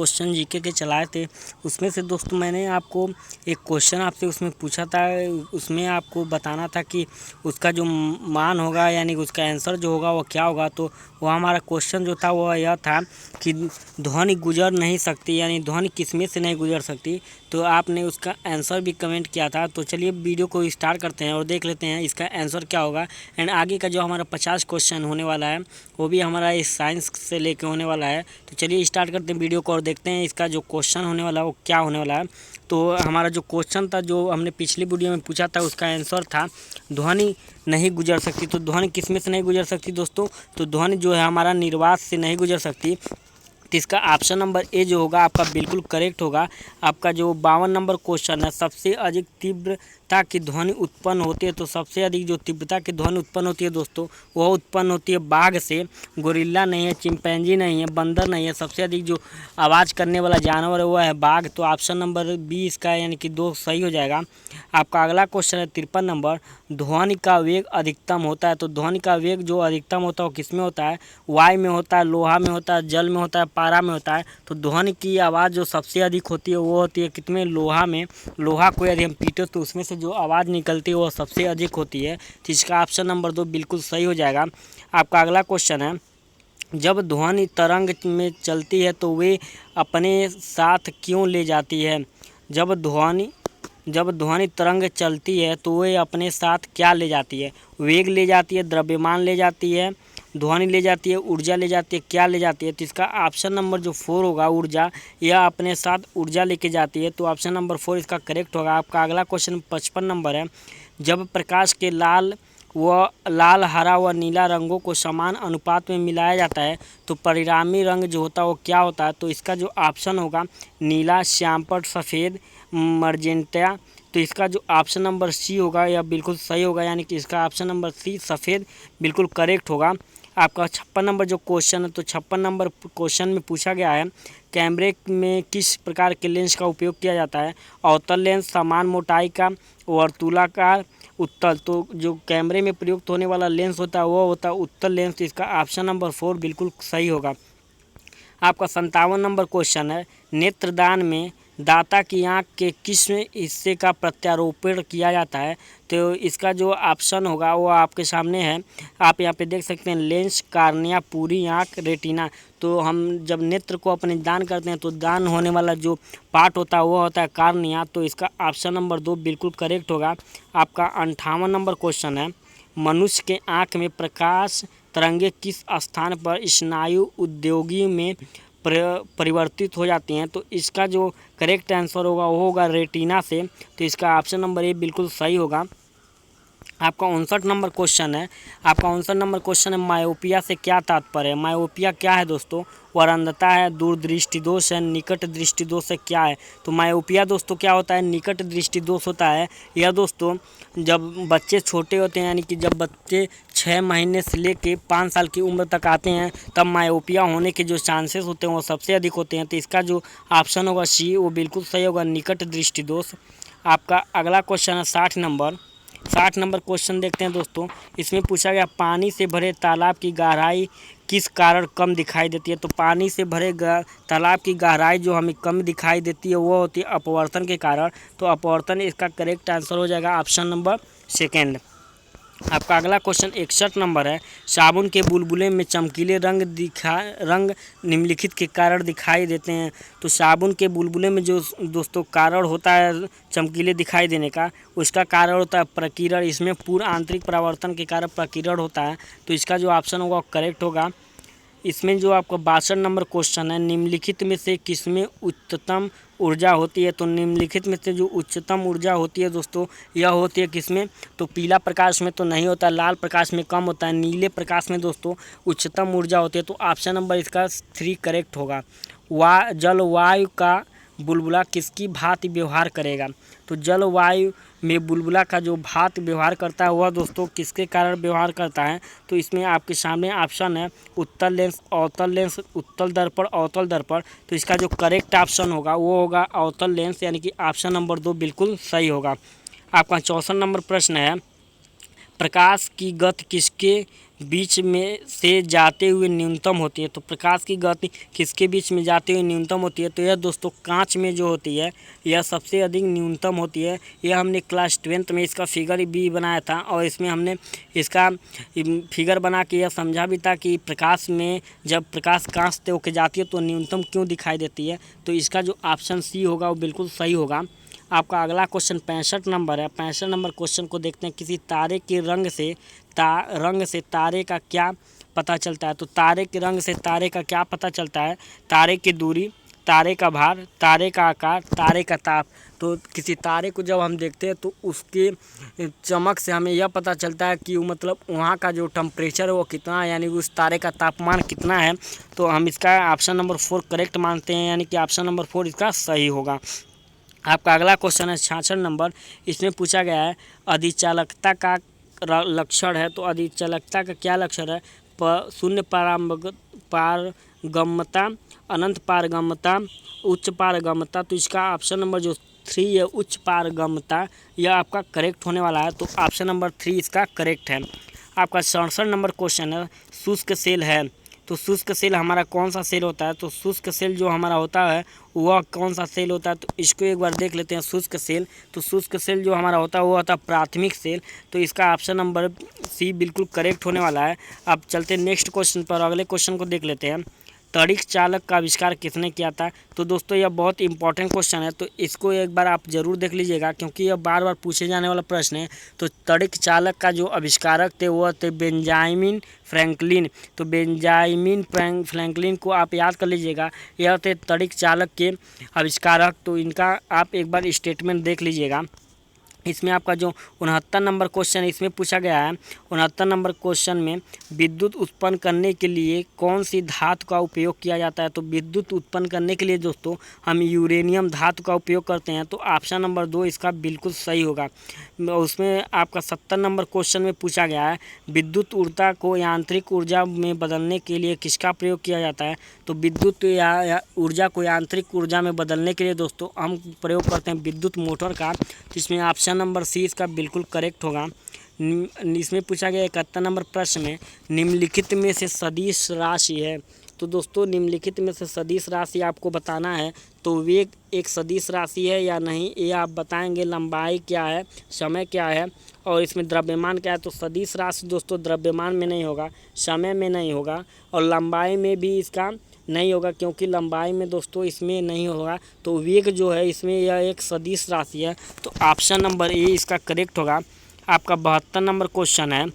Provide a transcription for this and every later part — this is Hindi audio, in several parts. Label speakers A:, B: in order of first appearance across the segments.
A: क्वेश्चन जीके के चलाए थे, उसमें से दोस्तों मैंने आपको एक क्वेश्चन आपसे उसमें पूछा था। उसमें आपको बताना था कि उसका जो मान होगा यानी कि उसका आंसर जो होगा वो क्या होगा। तो वह हमारा क्वेश्चन जो था वो यह था कि ध्वनि गुजर नहीं सकती, यानी ध्वनि किसमें से नहीं गुजर सकती। तो आपने उसका आंसर भी कमेंट किया था। तो चलिए वीडियो को स्टार्ट करते हैं और देख लेते हैं इसका आंसर क्या होगा। एंड आगे का जो हमारा 50 क्वेश्चन होने वाला है वो भी हमारा इस साइंस से लेके होने वाला है। तो चलिए स्टार्ट करते हैं वीडियो को और देखते हैं इसका जो क्वेश्चन होने वाला है वो क्या होने वाला है। तो हमारा जो क्वेश्चन था जो हमने पिछली वीडियो में पूछा था उसका आंसर था ध्वनि नहीं गुजर सकती। तो ध्वनि किस में से नहीं गुजर सकती दोस्तों? तो ध्वनि जो है हमारा निर्वात से नहीं गुजर सकती। तो इसका ऑप्शन नंबर ए जो होगा आपका बिल्कुल करेक्ट होगा। आपका जो 52 नंबर क्वेश्चन है, सबसे अधिक तीव्रता की ध्वनि उत्पन्न होती है। तो सबसे अधिक जो तीव्रता की ध्वनि उत्पन्न होती है दोस्तों वह उत्पन्न होती है बाघ से। गोरिल्ला नहीं है, चिंपैंजी नहीं है, बंदर नहीं है। सबसे अधिक जो आवाज़ करने वाला जानवर है वह है बाघ। तो ऑप्शन नंबर बी इसका यानी कि 2 सही हो जाएगा। आपका अगला क्वेश्चन है 53 नंबर, ध्वनि का वेग अधिकतम होता है। तो ध्वनि का वेग जो अधिकतम होता है वो किस में होता है? वायु में होता है, लोहा में होता है, जल में होता है, पारा में होता है। तो ध्वनि की आवाज़ जो सबसे अधिक होती है वो होती है कितने? लोहा में। लोहा को यदि हम पीटे तो उसमें से जो आवाज़ निकलती है वो सबसे अधिक होती है। तो इसका ऑप्शन नंबर 2 बिल्कुल सही हो जाएगा। आपका अगला क्वेश्चन है, जब ध्वनि तरंग में चलती है तो वे अपने साथ क्यों ले जाती है? जब ध्वनि तरंग चलती है तो वे अपने साथ क्या ले जाती है? वेग ले जाती है, द्रव्यमान ले जाती है, ध्वनि ले जाती है, ऊर्जा ले जाती है, क्या ले जाती है? तो इसका ऑप्शन नंबर जो 4 होगा ऊर्जा, यह अपने साथ ऊर्जा लेके जाती है। तो ऑप्शन नंबर 4 इसका करेक्ट होगा। आपका अगला क्वेश्चन 55 नंबर है, जब प्रकाश के लाल, हरा व नीला रंगों को समान अनुपात में मिलाया जाता है तो परिणामी रंग जो होता है वो क्या होता है? तो इसका जो ऑप्शन होगा नीला, श्यामपट, सफ़ेद, मर्जेंटा। तो इसका जो ऑप्शन नंबर सी होगा यह बिल्कुल सही होगा, यानी कि इसका ऑप्शन नंबर सी सफ़ेद बिल्कुल करेक्ट होगा। आपका 56 नंबर जो क्वेश्चन है, तो 56 नंबर क्वेश्चन में पूछा गया है कैमरे में किस प्रकार के लेंस का उपयोग किया जाता है? अवतल लेंस, समान मोटाई का, वर्तुलाकार, उत्तल। तो जो कैमरे में प्रयुक्त होने वाला लेंस होता है वो होता है उत्तल लेंस। तो इसका ऑप्शन नंबर 4 बिल्कुल सही होगा। आपका 57 नंबर क्वेश्चन है, नेत्रदान में दाता की आँख के किस हिस्से का प्रत्यारोपण किया जाता है? तो इसका जो ऑप्शन होगा वो आपके सामने है। आप यहाँ पे देख सकते हैं लेंस, कार्निया, पूरी आँख, रेटिना। तो हम जब नेत्र को अपने दान करते हैं तो दान होने वाला जो पार्ट होता है वो होता है कार्निया। तो इसका ऑप्शन नंबर 2 बिल्कुल करेक्ट होगा। आपका 58 नंबर क्वेश्चन है, मनुष्य के आँख में प्रकाश तरंगे किस स्थान पर स्नायु उद्योगी में परिवर्तित हो जाती हैं? तो इसका जो करेक्ट आंसर होगा वो होगा रेटिना से। तो इसका ऑप्शन नंबर ए बिल्कुल सही होगा। आपका 59 नंबर क्वेश्चन है, मायोपिया से क्या तात्पर्य है? मायोपिया क्या है दोस्तों? वह अंधता है, दूरदृष्टि दोष है, निकट दृष्टि दोष है, क्या है? तो मायोपिया दोस्तों क्या होता है? निकट दृष्टि दोष होता है। यह दोस्तों जब बच्चे छोटे होते हैं यानी कि जब बच्चे 6 महीने से लेके 5 साल की उम्र तक आते हैं तब मायोपिया होने के जो चांसेस होते हैं वो सबसे अधिक होते हैं। तो इसका जो ऑप्शन होगा सी वो बिल्कुल सही होगा, निकट दृष्टि दोष। आपका अगला क्वेश्चन है 60 नंबर क्वेश्चन देखते हैं दोस्तों। इसमें पूछा गया पानी से भरे तालाब की गहराई किस कारण कम दिखाई देती है? तो पानी से भरे तालाब की गहराई जो हमें कम दिखाई देती है वो होती है अपवर्तन के कारण। तो अपवर्तन इसका करेक्ट आंसर हो जाएगा ऑप्शन नंबर सेकेंड। आपका अगला क्वेश्चन 61 नंबर है, साबुन के बुलबुले में चमकीले रंग निम्नलिखित के कारण दिखाई देते हैं। तो साबुन के बुलबुले में जो दोस्तों कारण होता है चमकीले दिखाई देने का, उसका कारण होता है प्रकीर्ण। इसमें पूर्ण आंतरिक परावर्तन के कारण प्रकीर्ण होता है। तो इसका जो ऑप्शन होगा करेक्ट होगा। इसमें जो आपका 62 नंबर क्वेश्चन है, निम्नलिखित में से किसमें उच्चतम ऊर्जा होती है? तो निम्नलिखित में से जो उच्चतम ऊर्जा होती है दोस्तों यह होती है किसमें? तो पीला प्रकाश में तो नहीं होता, लाल प्रकाश में कम होता है, नीले प्रकाश में दोस्तों उच्चतम ऊर्जा होती है। तो ऑप्शन नंबर इसका 3 करेक्ट होगा। जलवायु का बुलबुला किसकी भांति व्यवहार करेगा? तो जलवायु में बुलबुला का जो भांति व्यवहार करता है वह दोस्तों किसके कारण व्यवहार करता है? तो इसमें आपके सामने ऑप्शन है उत्तल लेंस, अवतल लेंस, उत्तल दर्पण, अवतल दर्पण। तो इसका जो करेक्ट ऑप्शन होगा वो होगा अवतल लेंस, यानी कि ऑप्शन नंबर 2 बिल्कुल सही होगा। आपका 64 नंबर प्रश्न है, प्रकाश की गति किसके बीच में से जाते हुए न्यूनतम होती है। तो प्रकाश की गति किसके बीच में जाते हुए न्यूनतम होती है? तो यह दोस्तों कांच में जो होती है यह सबसे अधिक न्यूनतम होती है। यह हमने क्लास 12th में इसका फिगर भी बनाया था और इसमें हमने इसका फिगर बना के यह समझा भी था कि प्रकाश में जब प्रकाश कांच से होकर जाती है तो न्यूनतम क्यों दिखाई देती है। तो इसका जो ऑप्शन सी होगा वो बिल्कुल सही होगा। आपका अगला क्वेश्चन 65 नंबर है। 65 नंबर क्वेश्चन को देखते हैं। किसी तारे के रंग से तारे का क्या पता चलता है? तो तारे के रंग से तारे का क्या पता चलता है? तारे की दूरी, तारे का भार, तारे का आकार, तारे का ताप। तो किसी तारे को जब हम देखते हैं तो उसके चमक से हमें यह पता चलता है कि मतलब वहाँ का जो टेम्परेचर है वो कितना है, यानी उस तारे का तापमान कितना है। तो हम इसका ऑप्शन नंबर 4 करेक्ट मानते हैं, यानी कि ऑप्शन नंबर 4 इसका सही होगा। आपका अगला क्वेश्चन है 66 नंबर। इसमें पूछा गया है अधिचालकता का लक्षण है। तो अधिचालकता का क्या लक्षण है? शून्य पारगम्यता, अनंत पारगम्यता, उच्च पारगम्यता। तो इसका ऑप्शन नंबर जो 3 है उच्च पारगम्यता, यह आपका करेक्ट होने वाला है। तो ऑप्शन नंबर 3 इसका करेक्ट है। आपका 67 नंबर क्वेश्चन है शुष्क सेल है। तो शुष्क सेल हमारा कौन सा सेल होता है? तो शुष्क सेल जो हमारा होता है वह कौन सा सेल होता है? तो इसको एक बार देख लेते हैं। शुष्क सेल, तो शुष्क सेल जो हमारा होता है वो होता है प्राथमिक सेल। तो इसका ऑप्शन नंबर सी बिल्कुल करेक्ट होने वाला है। अब चलते हैं नेक्स्ट क्वेश्चन पर। अगले क्वेश्चन को देख लेते हैं। तड़िक चालक का आविष्कार किसने किया था? तो दोस्तों यह बहुत इंपॉर्टेंट क्वेश्चन है, तो इसको एक बार आप ज़रूर देख लीजिएगा क्योंकि यह बार बार पूछे जाने वाला प्रश्न है। तो तड़िक चालक का जो आविष्कारक थे वह थे बेंजामिन फ्रैंकलिन। तो बेंजामिन फ्रैंकलिन को आप याद कर लीजिएगा, यह थे तड़िक चालक के आविष्कारक। तो इनका आप एक बार स्टेटमेंट देख लीजिएगा। इसमें आपका जो 69 नंबर क्वेश्चन है इसमें पूछा गया है। 69 नंबर क्वेश्चन में विद्युत उत्पन्न करने के लिए कौन सी धातु का उपयोग किया जाता है? तो विद्युत उत्पन्न करने के लिए दोस्तों हम यूरेनियम धातु का उपयोग करते हैं। तो ऑप्शन नंबर 2 इसका बिल्कुल सही होगा। उसमें आपका 70 नंबर क्वेश्चन में पूछा गया है विद्युत ऊर्जा को यांत्रिक ऊर्जा में बदलने के लिए किसका प्रयोग किया जाता है? तो विद्युत ऊर्जा को यांत्रिक ऊर्जा में बदलने के लिए दोस्तों हम प्रयोग करते हैं विद्युत मोटर का। जिसमें ऑप्शन नंबर सी इसका बिल्कुल करेक्ट होगा। इसमें पूछा गया 71 नंबर प्रश्न में निम्नलिखित में से सदिश राशि है। तो दोस्तों निम्नलिखित में से सदिश राशि आपको बताना है। तो वेग एक सदिश राशि है या नहीं ये आप बताएंगे। लंबाई क्या है, समय क्या है और इसमें द्रव्यमान क्या है। तो सदिश राशि दोस्तों द्रव्यमान में नहीं होगा, समय में नहीं होगा और लंबाई में भी इसका नहीं होगा क्योंकि लंबाई में दोस्तों इसमें नहीं होगा। तो वेग जो है इसमें यह एक सदिश राशि है। तो ऑप्शन नंबर ए इसका करेक्ट होगा। आपका 72 नंबर क्वेश्चन है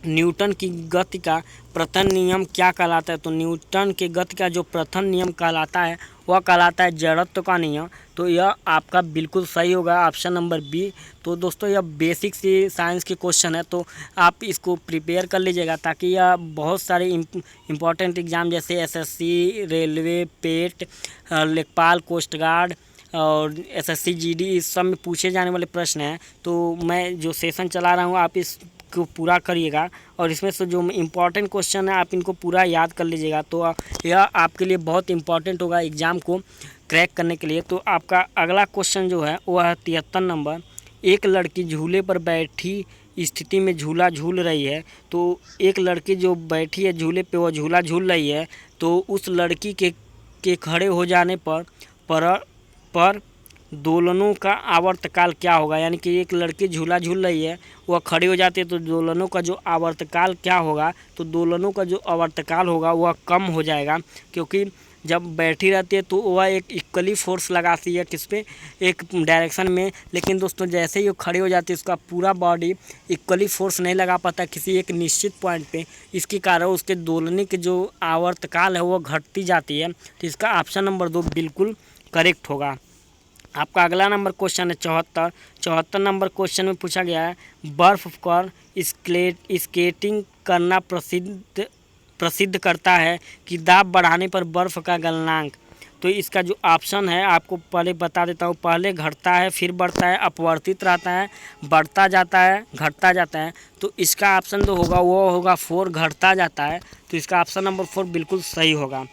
A: न्यूटन की गति का प्रथम नियम क्या कहलाता है? तो न्यूटन के गति का जो प्रथम नियम कहलाता है वह कहलाता है जड़त्व का नियम। तो यह आपका बिल्कुल सही होगा ऑप्शन नंबर बी। तो दोस्तों यह बेसिक सी साइंस के क्वेश्चन है, तो आप इसको प्रिपेयर कर लीजिएगा ताकि यह बहुत सारे इम्पॉर्टेंट एग्ज़ाम जैसे एसएससी, रेलवे, पेट, लेखपाल, कोस्ट गार्ड और एसएससी जीडी इस सब में पूछे जाने वाले प्रश्न हैं। तो मैं जो सेशन चला रहा हूँ आप इसको पूरा करिएगा और इसमें से जो इम्पोर्टेंट क्वेश्चन है आप इनको पूरा याद कर लीजिएगा। तो यह आपके लिए बहुत इंपॉर्टेंट होगा एग्ज़ाम को क्रैक करने के लिए। तो आपका अगला क्वेश्चन जो है वह है 73 नंबर। एक लड़की झूले पर बैठी स्थिति में झूला झूल रही है। तो एक लड़की जो बैठी है झूले पे वह झूला झूल रही है। तो उस लड़की के खड़े हो जाने पर दोलनों का आवर्तकाल क्या होगा? यानी कि एक लड़की झूला झूल रही है वह खड़ी हो जाती है तो दोलनों का जो आवर्तकाल क्या होगा? तो दोलनों का जो आवर्तकाल होगा वह कम हो जाएगा क्योंकि जब बैठी रहती है तो वह एक इक्वली फोर्स लगाती है किस पे, एक डायरेक्शन में। लेकिन दोस्तों जैसे ही वो खड़ी हो जाती है उसका पूरा बॉडी इक्वली फोर्स नहीं लगा पाता किसी एक निश्चित पॉइंट पे। इसके कारण उसके दोलने की जो आवर्तकाल है वो घटती जाती है। तो इसका ऑप्शन नंबर 2 बिल्कुल करेक्ट होगा। आपका अगला नंबर क्वेश्चन है 74 नंबर क्वेश्चन में पूछा गया है बर्फ़ पर स्केटिंग करना प्रसिद्ध करता है कि दाब बढ़ाने पर बर्फ़ का गलनांक। तो इसका जो ऑप्शन है आपको पहले बता देता हूँ। पहले घटता है, फिर बढ़ता है, अपवर्तित रहता है, बढ़ता जाता है, घटता जाता है। तो इसका ऑप्शन जो होगा वो होगा 4 घटता जाता है। तो इसका ऑप्शन नंबर 4 बिल्कुल सही होगा।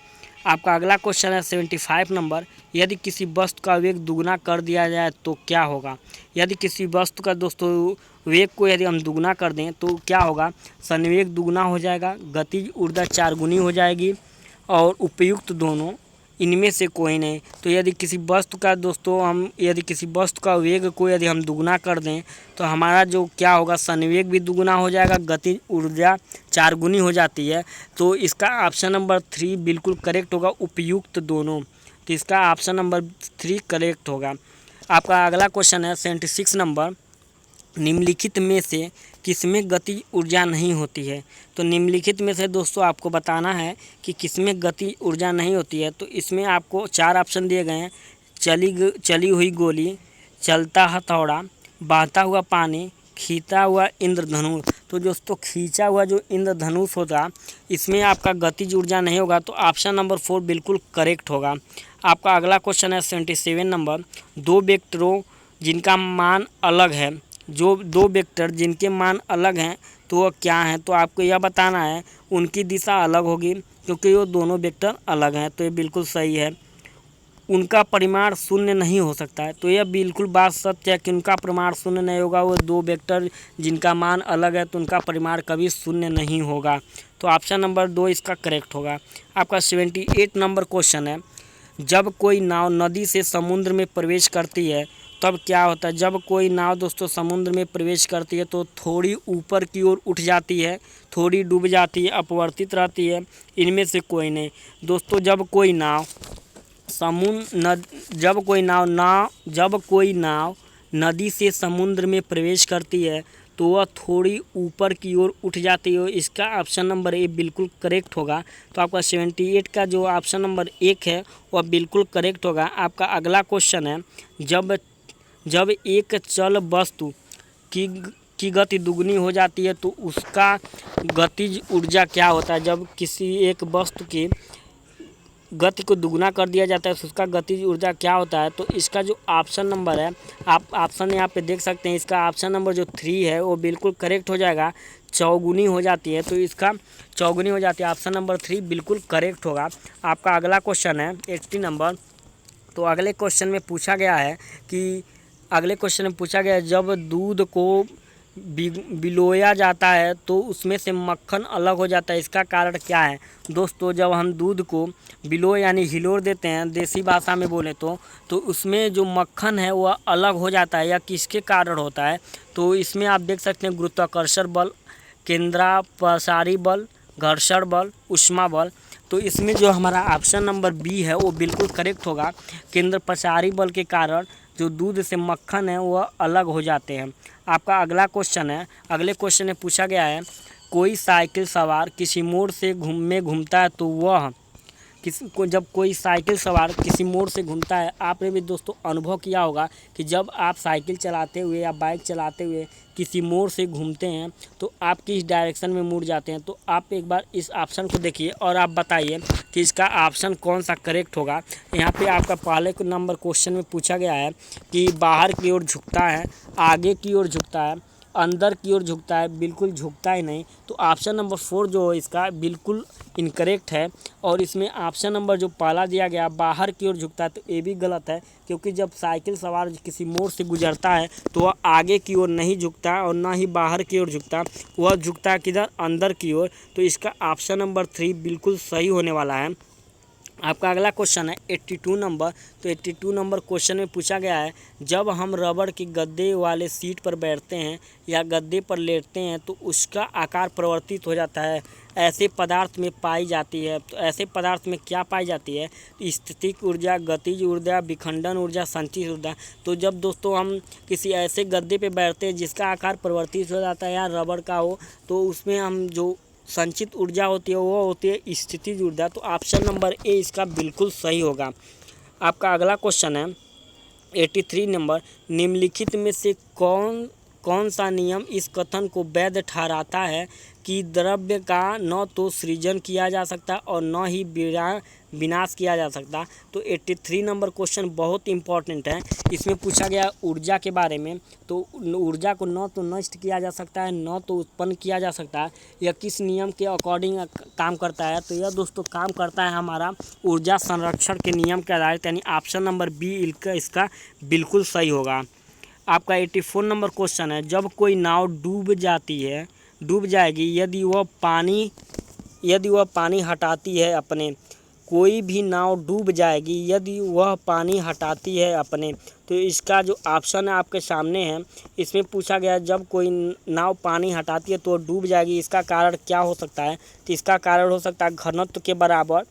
A: आपका अगला क्वेश्चन है 75 नंबर, यदि किसी वस्तु का वेग दुगना कर दिया जाए तो क्या होगा। यदि किसी वस्तु का दोस्तों वेग को यदि हम दुगना कर दें तो क्या होगा, संवेग दुगना हो जाएगा, गतिज ऊर्जा 4 गुनी हो जाएगी और उपयुक्त दोनों इनमें से कोई नहीं। तो यदि किसी वस्तु का दोस्तों हम यदि किसी वस्तु का वेग को यदि हम दुगना कर दें तो हमारा जो क्या होगा, संवेग भी दुगना हो जाएगा, गतिज ऊर्जा 4 गुनी हो जाती है। तो इसका ऑप्शन नंबर 3 बिल्कुल करेक्ट होगा, उपयुक्त दोनों। तो इसका ऑप्शन नंबर 3 करेक्ट होगा। आपका अगला क्वेश्चन है 76 नंबर, निम्नलिखित में से किसमें गतिज ऊर्जा नहीं होती है। तो निम्नलिखित में से दोस्तों आपको बताना है कि किसमें गतिज ऊर्जा नहीं होती है। तो इसमें आपको 4 ऑप्शन दिए गए हैं, चली हुई गोली, चलता हथौड़ा, बहता हुआ पानी, खींचा हुआ इंद्रधनुष। तो दोस्तों खींचा हुआ जो इंद्रधनुष होगा इसमें आपका गतिज ऊर्जा नहीं होगा, तो ऑप्शन नंबर 4 बिल्कुल करेक्ट होगा। आपका अगला क्वेश्चन है 77 नंबर, दो वेक्टरों जिनका मान अलग है, जो दो वेक्टर जिनके मान अलग हैं तो वह क्या हैं। तो आपको यह बताना है उनकी दिशा अलग होगी क्योंकि वो दोनों वेक्टर अलग हैं। तो ये बिल्कुल सही है। उनका परिमाण शून्य नहीं हो सकता है। तो यह बिल्कुल बात सत्य है कि उनका परिमाण शून्य नहीं होगा। वो दो वेक्टर जिनका मान अलग है तो उनका परिमाण कभी शून्य नहीं होगा। तो ऑप्शन नंबर 2 इसका करेक्ट होगा। आपका 78 नंबर क्वेश्चन है, जब कोई नाव नदी से समुद्र में प्रवेश करती है तब क्या होता है। जब कोई नाव दोस्तों समुद्र में प्रवेश करती है तो थोड़ी ऊपर की ओर उठ जाती है, थोड़ी डूब जाती है, अपवर्तित रहती है, इनमें से कोई नहीं। दोस्तों जब कोई नाव नदी से समुद्र में प्रवेश करती है तो वह थोड़ी ऊपर की ओर उठ जाती है। इसका ऑप्शन नंबर ए बिल्कुल करेक्ट होगा। तो आपका 78 का जो ऑप्शन नंबर 1 है वह बिल्कुल करेक्ट होगा। आपका अगला क्वेश्चन है, जब एक चल वस्तु की गति दुगनी हो जाती है तो उसका गतिज ऊर्जा क्या होता है। जब किसी एक वस्तु की गति को दुगना कर दिया जाता है तो उसका गतिज ऊर्जा क्या होता है। तो इसका जो ऑप्शन नंबर है, आप ऑप्शन यहाँ पे देख सकते हैं, इसका ऑप्शन नंबर जो 3 है वो बिल्कुल करेक्ट हो जाएगा, चौगुनी हो जाती है। तो इसका चौगुनी हो जाती है, ऑप्शन नंबर 3 बिल्कुल करेक्ट होगा। आपका अगला क्वेश्चन है 80 नंबर। तो अगले क्वेश्चन में पूछा गया है जब दूध को बिलोया जाता है तो उसमें से मक्खन अलग हो जाता है, इसका कारण क्या है। दोस्तों जब हम दूध को बिलो यानी हिलोर देते हैं देसी भाषा में बोले तो उसमें जो मक्खन है वह अलग हो जाता है, या किसके कारण होता है। तो इसमें आप देख सकते हैं गुरुत्वाकर्षण बल, केंद्रापसारी बल, घर्षण बल, ऊष्मा बल। तो इसमें जो हमारा ऑप्शन नंबर बी है वो बिल्कुल करेक्ट होगा। केंद्रापसारी बल के कारण जो दूध से मक्खन है वह अलग हो जाते हैं। आपका अगला क्वेश्चन है, अगले क्वेश्चन में पूछा गया है, कोई साइकिल सवार किसी मोड़ से घूमता है तो वह जब कोई साइकिल सवार किसी मोड़ से घूमता है, आपने भी दोस्तों अनुभव किया होगा कि जब आप साइकिल चलाते हुए या बाइक चलाते हुए किसी मोड़ से घूमते हैं तो आप किस डायरेक्शन में मुड़ जाते हैं। तो आप एक बार इस ऑप्शन को देखिए और आप बताइए कि इसका ऑप्शन कौन सा करेक्ट होगा। यहाँ पे आपका पहले नंबर क्वेश्चन में पूछा गया है कि बाहर की ओर झुकता है, आगे की ओर झुकता है, अंदर की ओर झुकता है, बिल्कुल झुकता ही नहीं। तो ऑप्शन नंबर 4 जो है इसका बिल्कुल इनकरेक्ट है। और इसमें ऑप्शन नंबर जो पहला दिया गया बाहर की ओर झुकता है तो ये भी गलत है, क्योंकि जब साइकिल सवार किसी मोड़ से गुजरता है तो वह आगे की ओर नहीं झुकता और ना ही बाहर की ओर झुकता, वह झुकता है किधर, अंदर की ओर। तो इसका ऑप्शन नंबर 3 बिल्कुल सही होने वाला है। आपका अगला क्वेश्चन है 82 नंबर। तो 82 नंबर क्वेश्चन में पूछा गया है, जब हम रबड़ की गद्दे वाले सीट पर बैठते हैं या गद्दे पर लेटते हैं तो उसका आकार परिवर्तित हो जाता है, ऐसे पदार्थ में पाई जाती है। तो ऐसे पदार्थ में क्या पाई जाती है, स्थितिक ऊर्जा, गतिज ऊर्जा, विखंडन ऊर्जा, संचित ऊर्जा। तो जब दोस्तों हम किसी ऐसे गद्दे पे बैठते हैं जिसका आकार परिवर्तित हो जाता है या रबड़ का हो, तो उसमें हम जो संचित ऊर्जा होती है वो होती है स्थितिज ऊर्जा। तो ऑप्शन नंबर ए इसका बिल्कुल सही होगा। आपका अगला क्वेश्चन है 83 नंबर, निम्नलिखित में से कौन सा नियम इस कथन को वैध ठहराता है कि द्रव्य का न तो सृजन किया जा सकता और न ही विनाश किया जा सकता। तो 83 नंबर क्वेश्चन बहुत इंपॉर्टेंट है। इसमें पूछा गया ऊर्जा के बारे में। तो ऊर्जा को न तो नष्ट किया जा सकता है, न तो उत्पन्न किया जा सकता है। यह किस नियम के अकॉर्डिंग काम करता है? तो यह दोस्तों काम करता है हमारा ऊर्जा संरक्षण के नियम के आधारित, यानी ऑप्शन नंबर बी इसका बिल्कुल सही होगा। आपका 84 नंबर क्वेश्चन है, जब कोई नाव डूब जाएगी यदि वह पानी हटाती है अपने। कोई भी नाव डूब जाएगी यदि वह पानी हटाती है अपने। तो इसका जो ऑप्शन है आपके सामने है। इसमें पूछा गया जब कोई नाव पानी हटाती है तो डूब जाएगी, इसका कारण क्या हो सकता है? तो इसका कारण हो सकता है घनत्व के बराबर,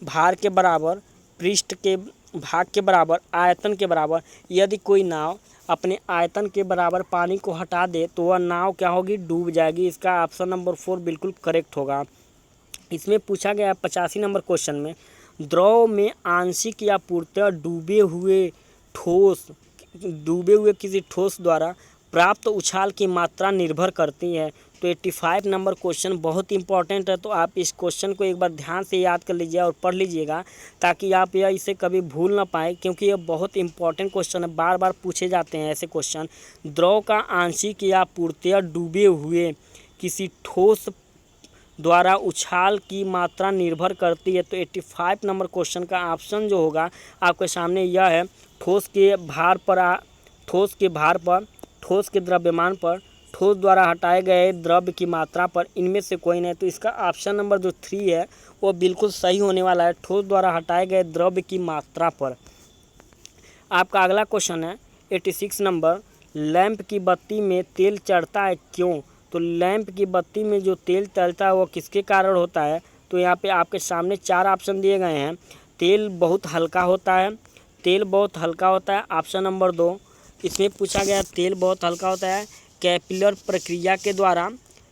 A: भार के बराबर, पृष्ठ के भाग के बराबर, आयतन के बराबर। यदि कोई नाव अपने आयतन के बराबर पानी को हटा दे तो वह नाव क्या होगी? डूब जाएगी। इसका ऑप्शन नंबर 4 बिल्कुल करेक्ट होगा। इसमें पूछा गया 85 नंबर क्वेश्चन में, द्रव में आंशिक या पूर्णतः डूबे हुए किसी ठोस द्वारा प्राप्त उछाल की मात्रा निर्भर करती है। तो 85 नंबर क्वेश्चन बहुत इंपॉर्टेंट है। तो आप इस क्वेश्चन को एक बार ध्यान से याद कर लीजिए और पढ़ लीजिएगा, ताकि आप इसे कभी भूल ना पाए, क्योंकि यह बहुत इंपॉर्टेंट क्वेश्चन है। बार बार पूछे जाते हैं ऐसे क्वेश्चन। द्रव का आंशिक या पूर्णतः डूबे हुए किसी ठोस द्वारा उछाल की मात्रा निर्भर करती है। तो 85 नंबर क्वेश्चन का ऑप्शन जो होगा आपके सामने यह है, ठोस के भार पर, ठोस के द्रव्यमान पर, ठोस द्वारा हटाए गए द्रव्य की मात्रा पर, इनमें से कोई नहीं। तो इसका ऑप्शन नंबर जो 3 है वो बिल्कुल सही होने वाला है, ठोस द्वारा हटाए गए द्रव्य की मात्रा पर। आपका अगला क्वेश्चन है 86 नंबर, लैंप की बत्ती में तेल चढ़ता है क्यों? तो लैंप की बत्ती में जो तेल चढ़ता है वो किसके कारण होता है? तो यहाँ पे आपके सामने 4 ऑप्शन दिए गए हैं। तेल बहुत हल्का होता है, ऑप्शन नंबर 2। इसमें पूछा गया तेल बहुत हल्का होता है कैपिलर प्रक्रिया के द्वारा,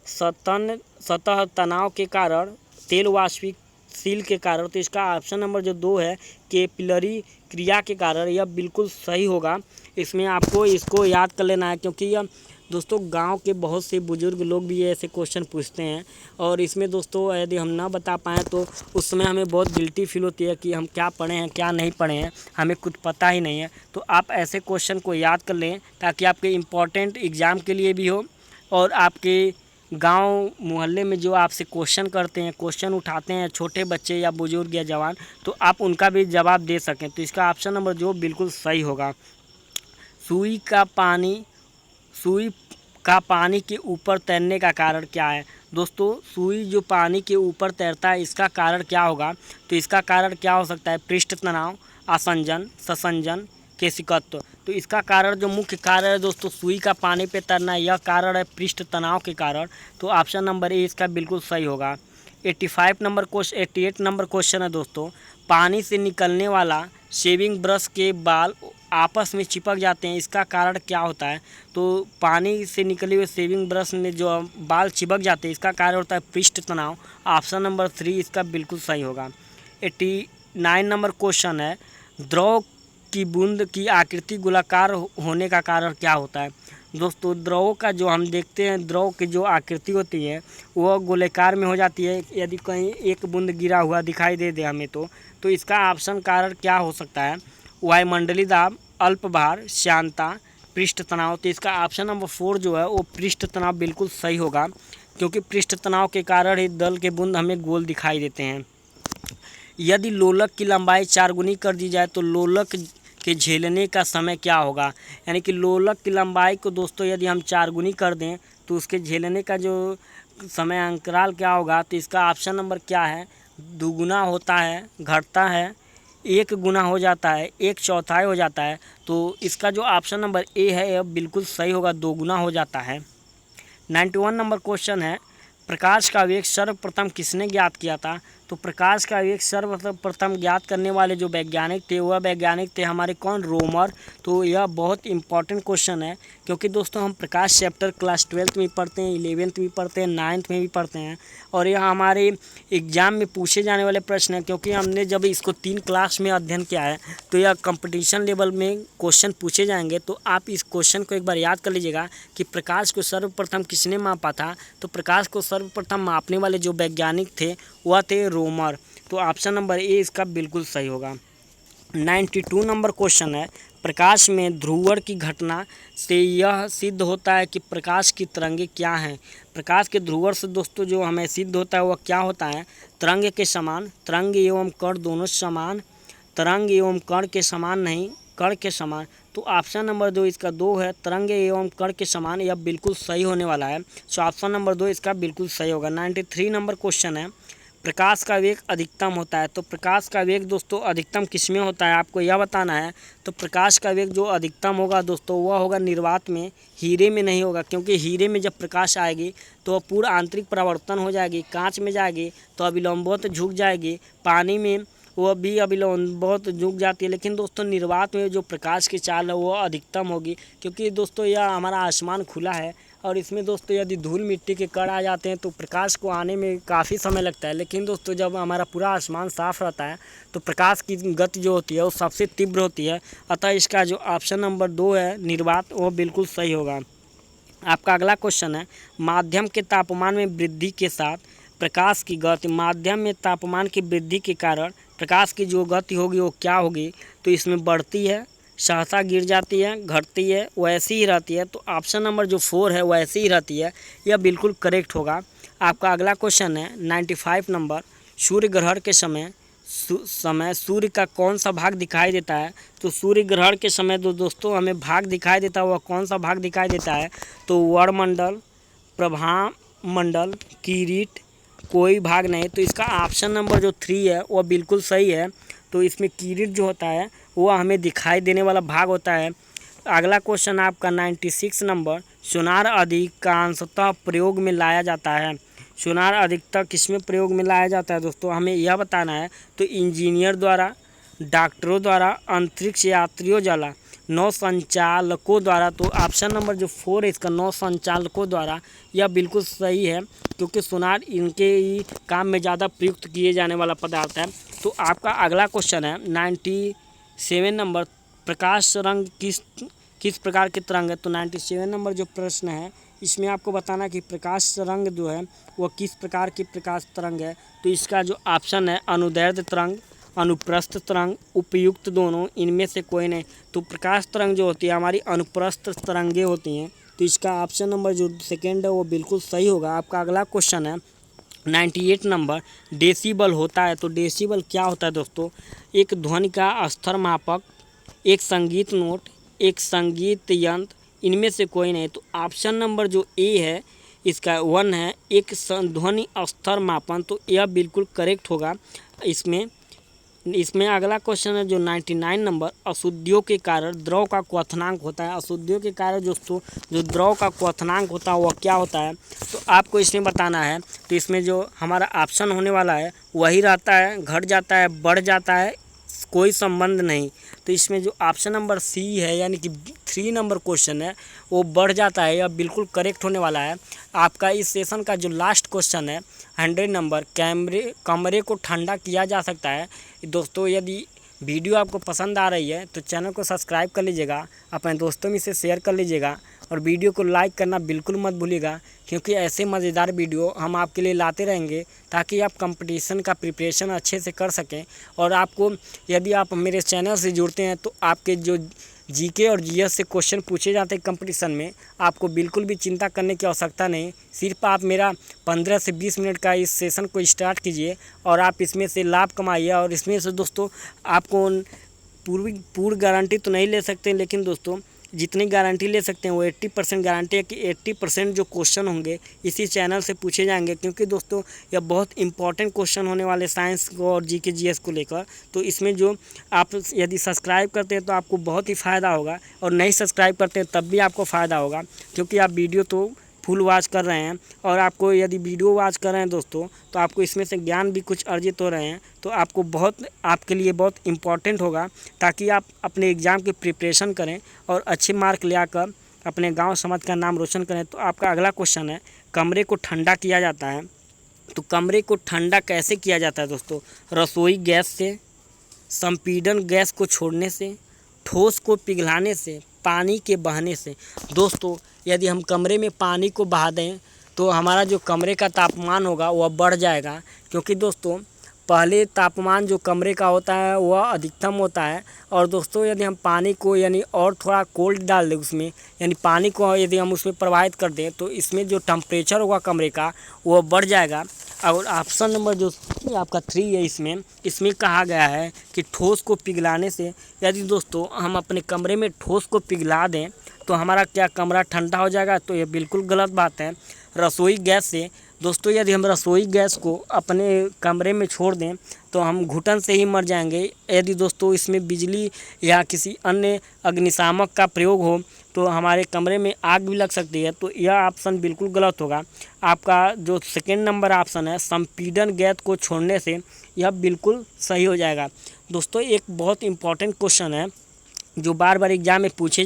A: सतह तनाव के कारण, तेल वाष्पशील के कारण। तो इसका ऑप्शन नंबर जो 2 है कैपिलरी क्रिया के कारण, यह बिल्कुल सही होगा। इसमें आपको इसको याद कर लेना है, क्योंकि यह दोस्तों गांव के बहुत से बुजुर्ग लोग भी ऐसे क्वेश्चन पूछते हैं। और इसमें दोस्तों यदि हम ना बता पाएँ तो उस समय हमें बहुत गिल्टी फील होती है कि हम क्या पढ़े हैं क्या नहीं पढ़े हैं, हमें कुछ पता ही नहीं है। तो आप ऐसे क्वेश्चन को याद कर लें, ताकि आपके इम्पोर्टेंट एग्ज़ाम के लिए भी हो, और आपके गांव मोहल्ले में जो आपसे क्वेश्चन करते हैं, क्वेश्चन उठाते हैं छोटे बच्चे या बुजुर्ग या जवान, तो आप उनका भी जवाब दे सकें। तो इसका ऑप्शन नंबर जो बिल्कुल सही होगा। सुई का पानी के ऊपर तैरने का कारण क्या है? दोस्तों सुई जो पानी के ऊपर तैरता है, इसका कारण क्या होगा? तो इसका कारण क्या हो सकता है? पृष्ठ तनाव, आसंजन, ससंजन, केशिकत्व। तो इसका कारण जो मुख्य कारण है दोस्तों सुई का पानी पे तैरना, यह कारण है पृष्ठ तनाव के कारण। तो ऑप्शन नंबर ए इसका बिल्कुल सही होगा। 88 नंबर क्वेश्चन है दोस्तों, पानी से निकलने वाला शेविंग ब्रश के बाल आपस में चिपक जाते हैं, इसका कारण क्या होता है? तो पानी से निकले हुए शेविंग ब्रश में जो बाल चिपक जाते हैं, इसका कारण होता है पृष्ठ तनाव। ऑप्शन नंबर 3 इसका बिल्कुल सही होगा। 89 नंबर क्वेश्चन है, द्रव की बूंद की आकृति गोलाकार होने का कारण क्या होता है? दोस्तों द्रव का जो हम देखते हैं, द्रव की जो आकृति होती है वह गोलाकार में हो जाती है। यदि कहीं एक बूंद गिरा हुआ दिखाई दे हमें तो इसका ऑप्शन कारण क्या हो सकता है? वायुमंडलीय दाब, अल्प भार, श्यानता, पृष्ठ तनाव। तो इसका ऑप्शन नंबर 4 जो है वो पृष्ठ तनाव बिल्कुल सही होगा, क्योंकि पृष्ठ तनाव के कारण ही दल के बूंद हमें गोल दिखाई देते हैं। यदि लोलक की लंबाई 4 गुनी कर दी जाए तो लोलक के झेलने का समय क्या होगा? यानी कि लोलक की लंबाई को दोस्तों यदि हम 4 गुनी कर दें तो उसके झेलने का जो समय अंतराल क्या होगा? तो इसका ऑप्शन नंबर क्या है? दुगुना होता है, घटता है, 1 गुना हो जाता है, 1/4 हो जाता है। तो इसका जो ऑप्शन नंबर ए है यह बिल्कुल सही होगा, 2 गुना हो जाता है। 91 नंबर क्वेश्चन है, प्रकाश का वेग सर्वप्रथम किसने ज्ञात किया था? तो प्रकाश का वेग सर्वप्रथम ज्ञात करने वाले जो वैज्ञानिक थे वह वैज्ञानिक थे हमारे कौन? रोमर। तो यह बहुत इंपॉर्टेंट क्वेश्चन है, क्योंकि दोस्तों हम प्रकाश चैप्टर क्लास 12th में पढ़ते हैं, 11th में पढ़ते हैं, 9th में भी पढ़ते हैं, और यह हमारे एग्ज़ाम में पूछे जाने वाले प्रश्न हैं। क्योंकि हमने जब इसको 3 क्लास में अध्ययन किया है तो यह कंपटीशन लेवल में क्वेश्चन पूछे जाएंगे। तो आप इस क्वेश्चन को एक बार याद कर लीजिएगा कि प्रकाश को सर्वप्रथम किसने मापा था? तो प्रकाश को सर्वप्रथम मापने वाले जो वैज्ञानिक थे वह थे रोमर। तो ऑप्शन नंबर ए इसका बिल्कुल सही होगा। 92 नंबर क्वेश्चन है, प्रकाश में ध्रुवण की घटना से यह सिद्ध होता है कि प्रकाश की तरंगें क्या हैं। प्रकाश के ध्रुवण से दोस्तों जो हमें सिद्ध होता है वह क्या होता है, तरंग के समान, तरंग एवं कण दोनों समान, तरंग एवं कण के समान नहीं, कण के समान। तो ऑप्शन नंबर 2 इसका 2 है, तरंग एवं कण के समान, यह बिल्कुल सही होने वाला है। सो ऑप्शन नंबर 2 इसका बिल्कुल सही होगा। 93 नंबर क्वेश्चन है, प्रकाश का वेग अधिकतम होता है। तो प्रकाश का वेग दोस्तों अधिकतम किसमें होता है, आपको यह बताना है। तो प्रकाश का वेग जो अधिकतम होगा दोस्तों वह होगा निर्वात में, हीरे में नहीं होगा, क्योंकि हीरे में जब प्रकाश आएगी तो वह पूरा आंतरिक परावर्तन हो जाएगी, कांच में जाएगी तो अभिलंबवत झुक जाएगी, पानी में वह भी अभिलंबवत झुक जाती है। लेकिन दोस्तों निर्वात में जो प्रकाश की चाल है वह अधिकतम होगी, क्योंकि दोस्तों यह हमारा आसमान खुला है और इसमें दोस्तों यदि धूल मिट्टी के कण आ जाते हैं तो प्रकाश को आने में काफ़ी समय लगता है। लेकिन दोस्तों जब हमारा पूरा आसमान साफ रहता है तो प्रकाश की गति जो होती है वो सबसे तीव्र होती है। अतः इसका जो ऑप्शन नंबर 2 है निर्वात, वो बिल्कुल सही होगा। आपका अगला क्वेश्चन है, माध्यम के तापमान में वृद्धि के साथ प्रकाश की गति, माध्यम में तापमान की वृद्धि के कारण प्रकाश की जो गति होगी वो क्या होगी। तो इसमें बढ़ती है, सहसा गिर जाती है, घटती है, वैसी ही रहती है। तो ऑप्शन नंबर जो 4 है वैसी ही रहती है, यह बिल्कुल करेक्ट होगा। आपका अगला क्वेश्चन है 95 नंबर, सूर्य ग्रहण के समय सूर्य का कौन सा भाग दिखाई देता है। तो सूर्य ग्रहण के समय दोस्तों हमें भाग दिखाई देता है, वह कौन सा भाग दिखाई देता है। तो वरमंडल, प्रभामंडल, किरीट, कोई भाग नहीं। तो इसका ऑप्शन नंबर जो 3 है वह बिल्कुल सही है। तो इसमें किरीट जो होता है वो हमें दिखाई देने वाला भाग होता है। अगला क्वेश्चन आपका 96 नंबर, सोनार अधिकांशतः प्रयोग में लाया जाता है। सोनार अधिकतर किसमें प्रयोग में लाया जाता है दोस्तों, हमें यह बताना है। तो इंजीनियर द्वारा, डॉक्टरों द्वारा, अंतरिक्ष यात्रियों द्वारा, नौ संचालकों द्वारा। तो ऑप्शन नंबर जो 4 है इसका, नौ संचालकों द्वारा, यह बिल्कुल सही है, क्योंकि सोनार इनके ही काम में ज़्यादा प्रयुक्त किए जाने वाला पदार्थ है। तो आपका अगला क्वेश्चन है 97 नंबर, प्रकाश रंग किस प्रकार के तरंग है। तो 97 नंबर जो प्रश्न है इसमें आपको बताना कि प्रकाश रंग जो है वह किस प्रकार की प्रकाश तरंग है। तो इसका जो ऑप्शन है, अनुदैर्ध्य तरंग, अनुप्रस्थ तरंग, उपयुक्त दोनों, इनमें से कोई नहीं। तो प्रकाश तरंग जो होती है हमारी अनुप्रस्थ तरंगें होती हैं। तो इसका ऑप्शन नंबर जो 2 है वो बिल्कुल सही होगा। आपका अगला क्वेश्चन है 98 नंबर, डेसिबल होता है। तो डेसिबल क्या होता है दोस्तों, एक ध्वनि का स्तर मापक, एक संगीत नोट, एक संगीत यंत्र, इनमें से कोई नहीं। तो ऑप्शन नंबर जो ए है इसका 1 है, एक ध्वनि स्तर मापन। तो यह बिल्कुल करेक्ट होगा। इसमें अगला क्वेश्चन है जो 99 नंबर, अशुद्धियों के कारण द्रव का क्वथनांक होता है। अशुद्धियों के कारण दोस्तों जो द्रव का क्वथनांक होता है वह क्या होता है, तो आपको इसमें बताना है। तो इसमें जो हमारा ऑप्शन होने वाला है वही रहता है, घट जाता है, बढ़ जाता है, कोई संबंध नहीं। तो इसमें जो ऑप्शन नंबर सी है यानी कि 3 नंबर क्वेश्चन है वो बढ़ जाता है, यह बिल्कुल करेक्ट होने वाला है। आपका इस सेशन का जो लास्ट क्वेश्चन है 100 नंबर, कमरे को ठंडा किया जा सकता है। दोस्तों यदि वीडियो आपको पसंद आ रही है तो चैनल को सब्सक्राइब कर लीजिएगा, अपने दोस्तों में से शेयर कर लीजिएगा और वीडियो को लाइक करना बिल्कुल मत भूलिएगा, क्योंकि ऐसे मज़ेदार वीडियो हम आपके लिए लाते रहेंगे ताकि आप कंपटीशन का प्रिपरेशन अच्छे से कर सकें। और आपको यदि आप मेरे चैनल से जुड़ते हैं तो आपके जो जीके और जीएस से क्वेश्चन पूछे जाते हैं कंपटीशन में, आपको बिल्कुल भी चिंता करने की आवश्यकता नहीं। सिर्फ आप मेरा 15 से 20 मिनट का इस सेशन को स्टार्ट कीजिए और आप इसमें से लाभ कमाइए। और इसमें से दोस्तों आपको पूरी गारंटी तो नहीं ले सकते, लेकिन दोस्तों जितनी गारंटी ले सकते हैं वो 80% गारंटी है कि 80% जो क्वेश्चन होंगे इसी चैनल से पूछे जाएंगे, क्योंकि दोस्तों यह बहुत इंपॉर्टेंट क्वेश्चन होने वाले साइंस को और जीके जीएस को लेकर। तो इसमें जो आप यदि सब्सक्राइब करते हैं तो आपको बहुत ही फ़ायदा होगा, और नहीं सब्सक्राइब करते हैं तब भी आपको फ़ायदा होगा, क्योंकि आप वीडियो तो फुल वॉच कर रहे हैं। और आपको यदि वीडियो वॉच कर रहे हैं दोस्तों तो आपको इसमें से ज्ञान भी कुछ अर्जित हो रहे हैं, तो आपको आपके लिए बहुत इम्पॉर्टेंट होगा, ताकि आप अपने एग्ज़ाम की प्रिपरेशन करें और अच्छे मार्क ले आकर अपने गांव समाज का नाम रोशन करें। तो आपका अगला क्वेश्चन है, कमरे को ठंडा किया जाता है। तो कमरे को ठंडा कैसे किया जाता है दोस्तों, रसोई गैस से, संपीड़न गैस को छोड़ने से, ठोस को पिघलाने से, पानी के बहने से। दोस्तों यदि हम कमरे में पानी को बहा दें तो हमारा जो कमरे का तापमान होगा वह बढ़ जाएगा, क्योंकि दोस्तों पहले तापमान जो कमरे का होता है वह अधिकतम होता है। और दोस्तों यदि हम पानी को यानी और थोड़ा कोल्ड डाल दें उसमें, यानी पानी को यदि हम उसमें प्रवाहित कर दें, तो इसमें जो टेम्परेचर होगा कमरे का वह बढ़ जाएगा। और ऑप्शन नंबर जो आपका 3 है, इसमें कहा गया है कि ठोस को पिघलाने से, यदि दोस्तों हम अपने कमरे में ठोस को पिघला दें तो हमारा क्या कमरा ठंडा हो जाएगा, तो ये बिल्कुल गलत बात है। रसोई गैस से दोस्तों यदि हम रसोई गैस को अपने कमरे में छोड़ दें तो हम घुटन से ही मर जाएंगे। यदि दोस्तों इसमें बिजली या किसी अन्य अग्निशामक का प्रयोग हो तो हमारे कमरे में आग भी लग सकती है, तो यह ऑप्शन बिल्कुल गलत होगा। आपका जो सेकेंड नंबर ऑप्शन है संपीड़न गैस को छोड़ने से, यह बिल्कुल सही हो जाएगा। दोस्तों एक बहुत इम्पॉर्टेंट क्वेश्चन है जो बार बार एग्ज़ाम में पूछा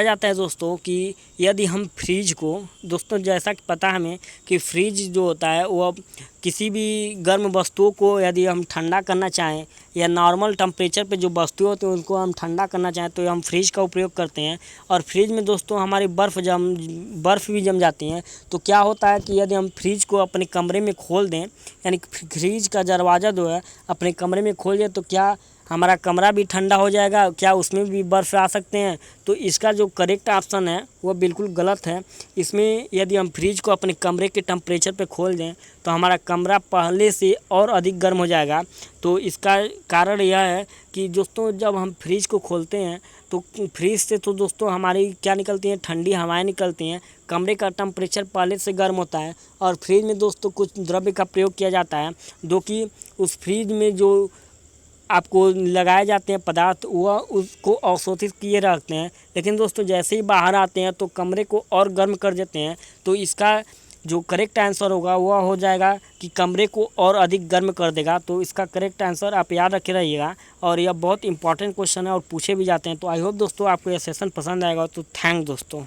A: जाता है दोस्तों कि यदि हम फ्रिज को, दोस्तों जैसा कि पता हमें कि फ्रिज जो होता है वह किसी भी गर्म वस्तुओं को यदि हम ठंडा करना चाहें या नॉर्मल टेम्परेचर पे जो वस्तुएं होती हैं उनको हम ठंडा करना चाहें तो हम फ्रिज का उपयोग करते हैं। और फ्रिज में दोस्तों हमारी बर्फ़ भी जम जाती हैं। तो क्या होता है कि यदि हम फ्रिज को अपने कमरे में खोल दें, यानी फ्रिज का दरवाज़ा जो है अपने कमरे में खोल दें, तो क्या हमारा कमरा भी ठंडा हो जाएगा, क्या उसमें भी बर्फ़ आ सकते हैं? तो इसका जो करेक्ट ऑप्शन है वो बिल्कुल गलत है। इसमें यदि हम फ्रिज को अपने कमरे के टेम्परेचर पे खोल दें तो हमारा कमरा पहले से और अधिक गर्म हो जाएगा। तो इसका कारण यह है कि दोस्तों जब हम फ्रिज को खोलते हैं तो फ्रिज से तो दोस्तों हमारी क्या निकलती हैं, ठंडी हवाएं निकलती हैं। कमरे का टेम्परेचर पहले से गर्म होता है और फ्रिज में दोस्तों कुछ द्रव्य का प्रयोग किया जाता है जो कि उस फ्रिज में जो आपको लगाए जाते हैं पदार्थ वह उसको अवशोषित किए रखते हैं। लेकिन दोस्तों जैसे ही बाहर आते हैं तो कमरे को और गर्म कर देते हैं। तो इसका जो करेक्ट आंसर होगा वह हो जाएगा कि कमरे को और अधिक गर्म कर देगा। तो इसका करेक्ट आंसर आप याद रखे रहिएगा, और यह बहुत इंपॉर्टेंट क्वेश्चन है और पूछे भी जाते हैं। तो आई होप दोस्तों आपको यह सेशन पसंद आएगा। तो थैंक दोस्तों।